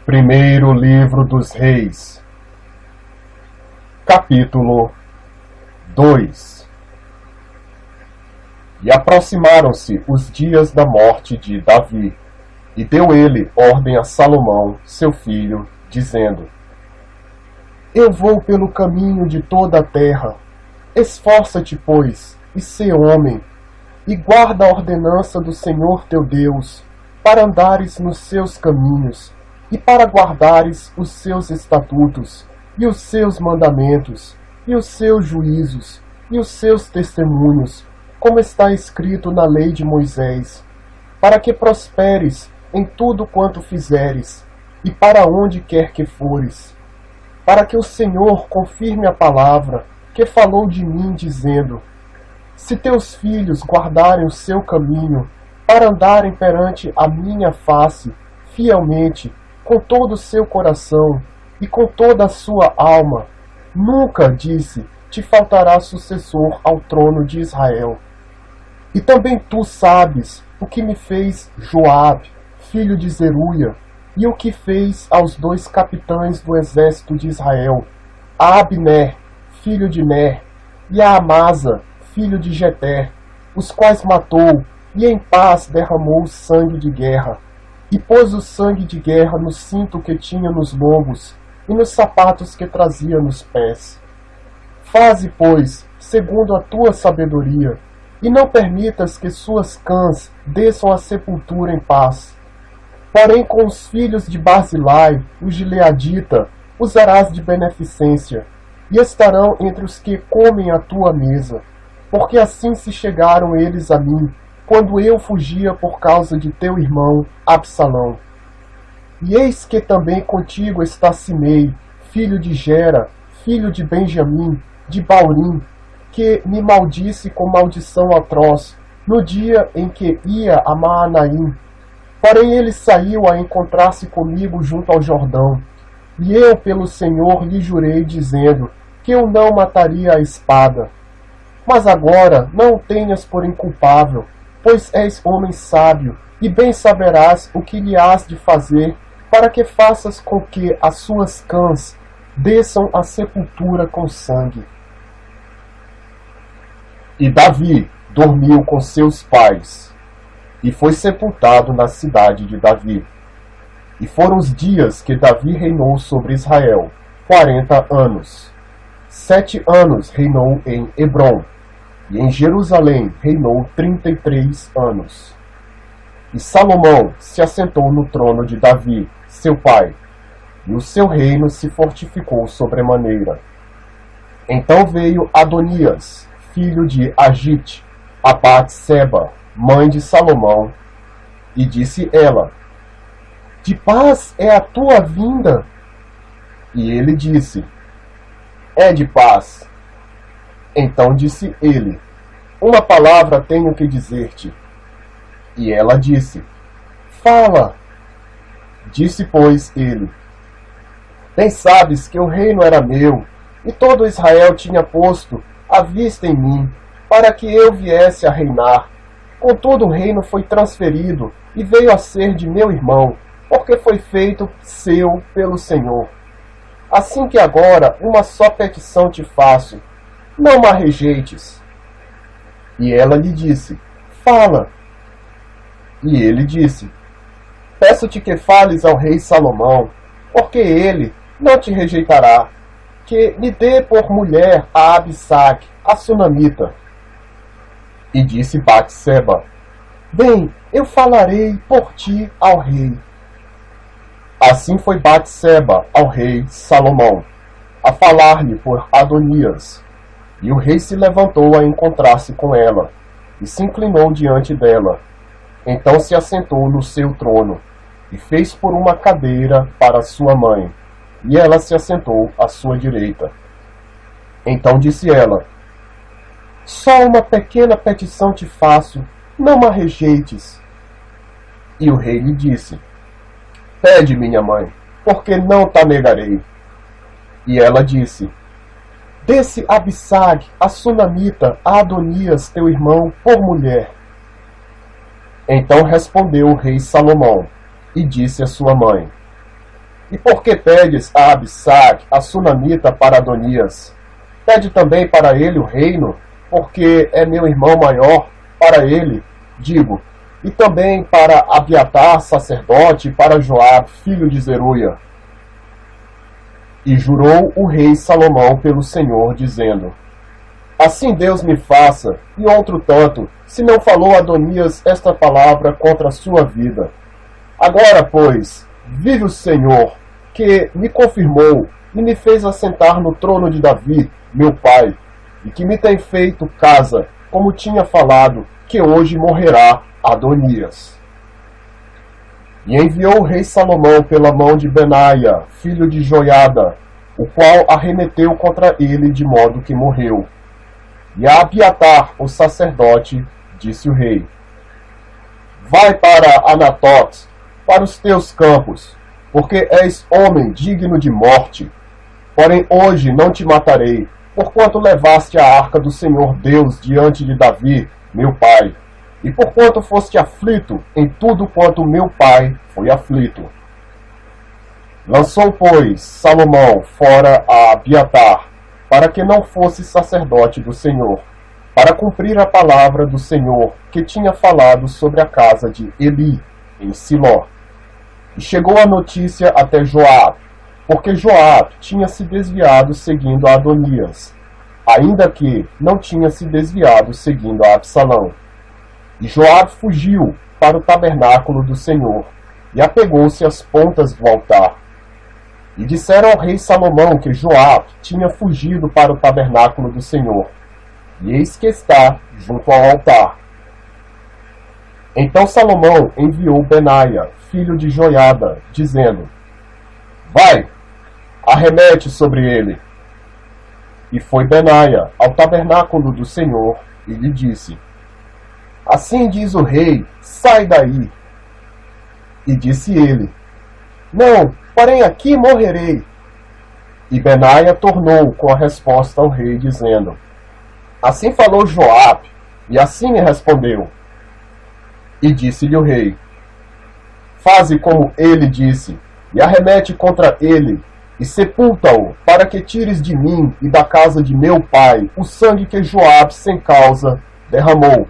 Primeiro Livro dos Reis, capítulo 2. E aproximaram-se os dias da morte de Davi, e deu ele ordem a Salomão, seu filho, dizendo: Eu vou pelo caminho de toda a terra. Esforça-te, pois, e sê homem, e guarda a ordenança do Senhor teu Deus, para andares nos seus caminhos, e para guardares os seus estatutos, e os seus mandamentos, e os seus juízos, e os seus testemunhos, como está escrito na lei de Moisés, para que prosperes em tudo quanto fizeres, e para onde quer que fores, para que o Senhor confirme a palavra que falou de mim, dizendo: Se teus filhos guardarem o seu caminho, para andarem perante a minha face, fielmente, com todo o seu coração e com toda a sua alma, nunca, disse, te faltará sucessor ao trono de Israel. E também tu sabes o que me fez Joabe, filho de Zeruia, e o que fez aos dois capitães do exército de Israel, a Abner, filho de Ner, e a Amasa, filho de Jeter, os quais matou, e em paz derramou sangue de guerra, e pôs o sangue de guerra no cinto que tinha nos lombos, e nos sapatos que trazia nos pés. Faze, pois, segundo a tua sabedoria, e não permitas que suas cãs desçam à sepultura em paz. Porém, com os filhos de Barzilai, o gileadita, usarás de beneficência, e estarão entre os que comem a tua mesa, porque assim se chegaram eles a mim, quando eu fugia por causa de teu irmão Absalão. E eis que também contigo está Simei, filho de Gera, filho de Benjamim, de Baurim, que me maldisse com maldição atroz, no dia em que ia a Maanaim. Porém ele saiu a encontrar-se comigo junto ao Jordão, e eu pelo Senhor lhe jurei, dizendo que eu não mataria a espada. Mas agora não o tenhas por inculpável, pois és homem sábio, e bem saberás o que lhe has de fazer, para que faças com que as suas cãs desçam à sepultura com sangue. E Davi dormiu com seus pais, e foi sepultado na cidade de Davi. E foram os dias que Davi reinou sobre Israel, 40 anos. 7 anos reinou em Hebrom, e em Jerusalém reinou 33 anos. E Salomão se assentou no trono de Davi, seu pai, e o seu reino se fortificou sobremaneira. Então veio Adonias, filho de Agite, a Batseba, mãe de Salomão, e disse ela: De paz é a tua vinda? E ele disse: É de paz. Então disse ele: Uma palavra tenho que dizer-te. E ela disse: Fala. Disse, pois, ele: Bem sabes que o reino era meu, e todo Israel tinha posto a vista em mim, para que eu viesse a reinar. Contudo, o reino foi transferido, e veio a ser de meu irmão, porque foi feito seu pelo Senhor. Assim que agora uma só petição te faço: não me rejeites. E ela lhe disse: Fala. E ele disse: Peço-te que fales ao rei Salomão, porque ele não te rejeitará, que lhe dê por mulher a Abissag, a sunamita. E disse Batseba: Bem, eu falarei por ti ao rei. Assim foi Batseba ao rei Salomão, a falar-lhe por Adonias. E o rei se levantou a encontrar-se com ela, e se inclinou diante dela. Então se assentou no seu trono, e fez por uma cadeira para sua mãe, e ela se assentou à sua direita. Então disse ela: Só uma pequena petição te faço, não me rejeites. E o rei lhe disse: Pede, minha mãe, porque não te negarei. E ela disse: Dê-se Abissag, a sunamita, a Adonias, teu irmão, por mulher. Então respondeu o rei Salomão, e disse à sua mãe: E por que pedes a Abissag, a sunamita, para Adonias? Pede também para ele o reino, porque é meu irmão maior, para ele, digo, e também para Abiatar, sacerdote, e para Joabe, filho de Zeruia. E jurou o rei Salomão pelo Senhor, dizendo: Assim Deus me faça, e outro tanto, se não falou Adonias esta palavra contra a sua vida. Agora, pois, vive o Senhor, que me confirmou e me fez assentar no trono de Davi, meu pai, e que me tem feito casa, como tinha falado, que hoje morrerá Adonias. E enviou o rei Salomão pela mão de Benaia, filho de Joiada, o qual arremeteu contra ele de modo que morreu. E a Abiatar, o sacerdote, disse o rei: Vai para Anatote, para os teus campos, porque és homem digno de morte. Porém hoje não te matarei, porquanto levaste a arca do Senhor Deus diante de Davi, meu pai, e porquanto foste aflito em tudo quanto meu pai foi aflito. Lançou, pois, Salomão fora a Abiatar, para que não fosse sacerdote do Senhor, para cumprir a palavra do Senhor que tinha falado sobre a casa de Eli, em Siló. E chegou a notícia até Joabe, porque Joabe tinha se desviado seguindo a Adonias, ainda que não tinha se desviado seguindo a Absalão. E Joabe fugiu para o tabernáculo do Senhor, e apegou-se às pontas do altar. E disseram ao rei Salomão que Joabe tinha fugido para o tabernáculo do Senhor, e eis que está junto ao altar. Então Salomão enviou Benaia, filho de Joiada, dizendo: Vai, arremete sobre ele. E foi Benaia ao tabernáculo do Senhor e lhe disse: Assim diz o rei, sai daí. E disse ele: Não, porém aqui morrerei. E Benaia tornou com a resposta ao rei, dizendo: Assim falou Joabe, e assim me respondeu. E disse-lhe o rei: Faze como ele disse, e arremete contra ele, e sepulta-o, para que tires de mim e da casa de meu pai o sangue que Joabe sem causa derramou.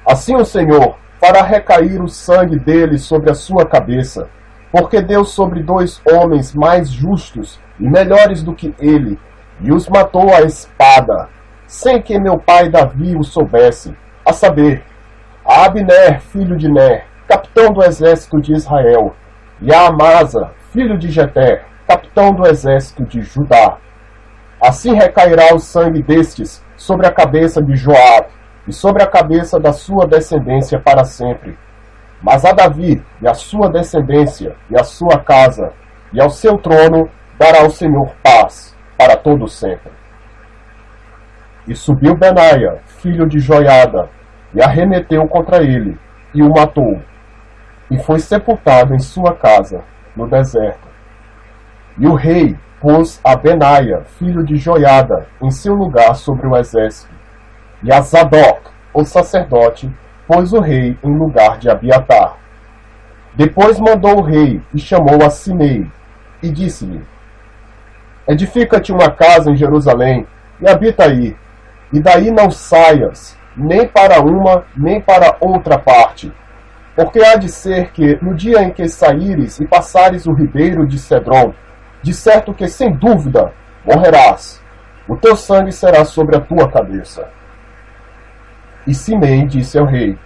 Assim o Senhor fará recair o sangue dele sobre a sua cabeça, porque deu sobre 2 homens mais justos e melhores do que ele, e os matou à espada, sem que meu pai Davi o soubesse, a saber, a Abner, filho de Ner, capitão do exército de Israel, e a Amasa, filho de Jeter, capitão do exército de Judá. Assim recairá o sangue destes sobre a cabeça de Joabe, e sobre a cabeça da sua descendência para sempre. Mas a Davi, e a sua descendência, e a sua casa, e ao seu trono, dará o Senhor paz, para todo sempre. E subiu Benaia, filho de Joiada, e arremeteu contra ele, e o matou, e foi sepultado em sua casa, no deserto. E o rei pôs a Benaia, filho de Joiada, em seu lugar sobre o exército, e a Zadok, o sacerdote, pôs o rei em lugar de Abiatar. Depois mandou o rei e chamou a Simei, e disse-lhe: Edifica-te uma casa em Jerusalém, e habita aí, e daí não saias, nem para uma, nem para outra parte. Porque há de ser que, no dia em que saíres e passares o ribeiro de Cedron, de certo que, sem dúvida, morrerás. O teu sangue será sobre a tua cabeça. E Simei disse ao rei: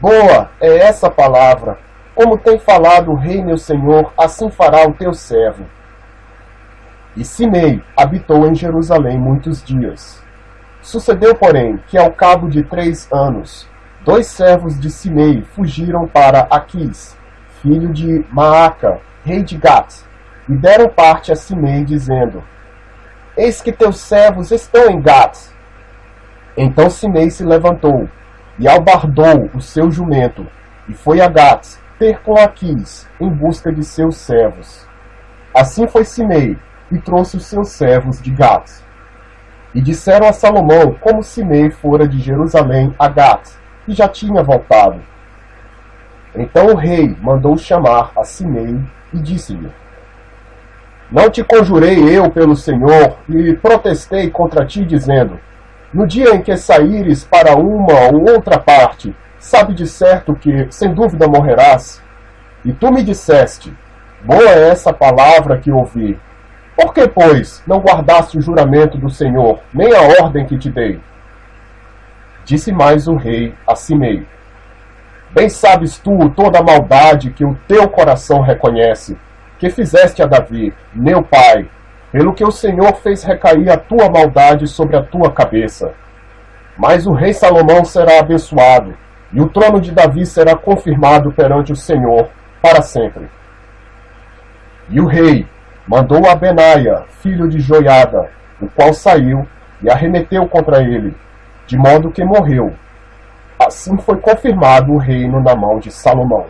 Boa é essa palavra, como tem falado o rei meu senhor, assim fará o teu servo. E Simei habitou em Jerusalém muitos dias. Sucedeu, porém, que ao cabo de 3 anos, 2 servos de Simei fugiram para Aquis, filho de Maaca, rei de Gat, e deram parte a Simei, dizendo: Eis que teus servos estão em Gat. Então Simei se levantou, e albardou o seu jumento, e foi a Gat ter com Aquis, em busca de seus servos. Assim foi Simei, e trouxe os seus servos de Gat. E disseram a Salomão como Simei fora de Jerusalém a Gat, e já tinha voltado. Então o rei mandou chamar a Simei e disse-lhe: Não te conjurei eu pelo Senhor e protestei contra ti, dizendo: No dia em que saíres para uma ou outra parte, sabe de certo que, sem dúvida, morrerás? E tu me disseste: Boa é essa palavra que ouvi. Por que, pois, não guardaste o juramento do Senhor, nem a ordem que te dei? Disse mais o rei a Simei: Bem sabes tu toda a maldade que o teu coração reconhece, que fizeste a Davi, meu pai, pelo que o Senhor fez recair a tua maldade sobre a tua cabeça. Mas o rei Salomão será abençoado, e o trono de Davi será confirmado perante o Senhor para sempre. E o rei mandou a Benaia, filho de Joiada, o qual saiu e arremeteu contra ele, de modo que morreu. Assim foi confirmado o reino na mão de Salomão.